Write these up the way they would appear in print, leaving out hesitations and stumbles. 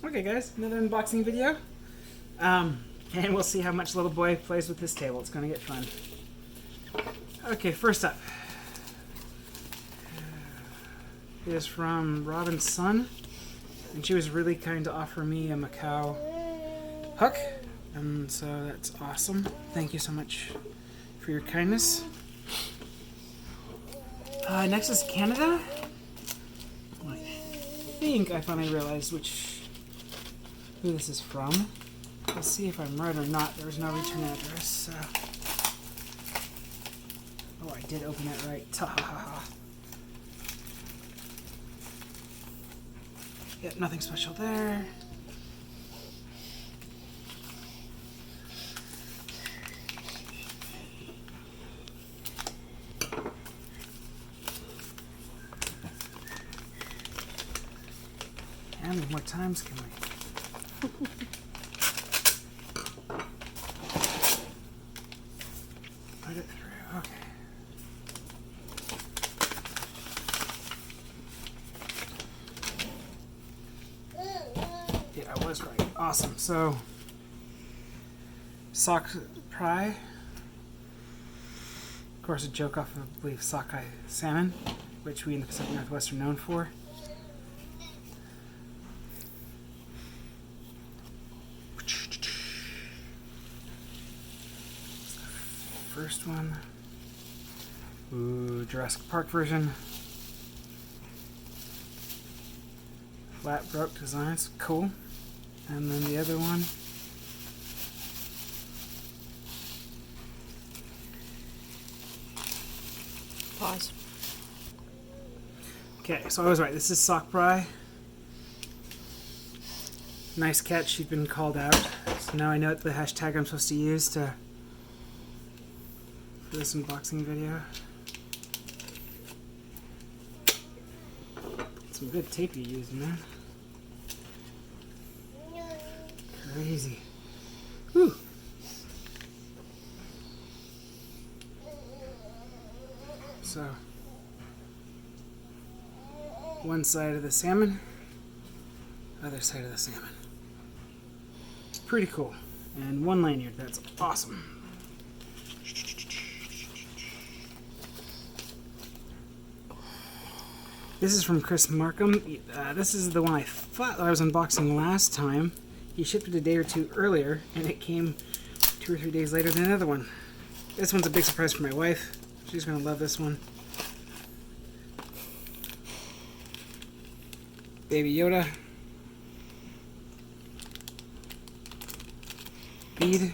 Okay guys, another unboxing video. And we'll see how much little boy plays with this table. It's gonna get fun. Okay, first up is from Robin's son. And she was really kind to offer me a Macau hook. And so that's awesome. Thank you so much for your kindness. Next is Canada. I think I finally realized who this is from. Let's see if I'm right or not. There was no return address, so... Oh, I did open it right. Ta-ha-ha-ha. Yep, nothing special there. How many more times can we? Put it through, okay. Yeah, I was right. Awesome. So, sock pry. Of course, a joke off of, I believe, sockeye salmon, which we in the Pacific Northwest are known for. First one. Ooh, Jurassic Park version. Flat broke designs, cool. And then the other one. Pause. Okay, so I was right. This is sock pry. Nice catch. She'd been called out. So now I know the hashtag I'm supposed to use for this unboxing video. Some good tape you used, man. Crazy. Whew. So, one side of the salmon, other side of the salmon. Pretty cool. And one lanyard, that's awesome. This is from Chris Markham. This is the one I thought I was unboxing last time. He shipped it a day or two earlier, and it came 2 or 3 days later than the other one. This one's a big surprise for my wife. She's going to love this one. Baby Yoda. Bead.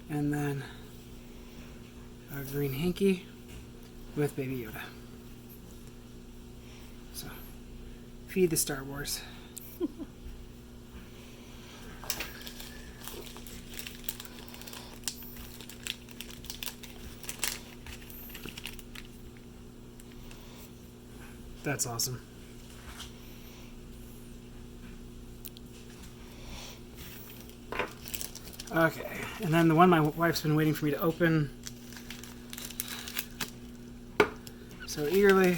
And then a green hanky with Baby Yoda. So, feed the Star Wars. That's awesome. Okay, and then the one my wife's been waiting for me to open so eagerly.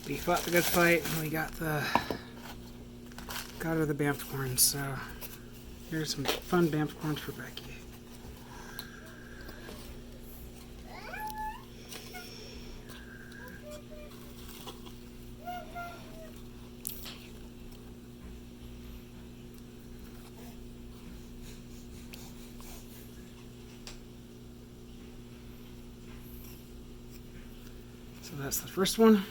We fought the good fight, and we got her the Banff corns. So here's some fun Banff corns for Becky. So that's the first one.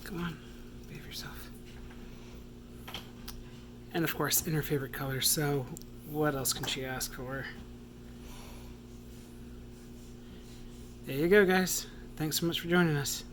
Come on, behave yourself. And of course, in her favorite color, so what else can she ask for? There you go, guys. Thanks so much for joining us.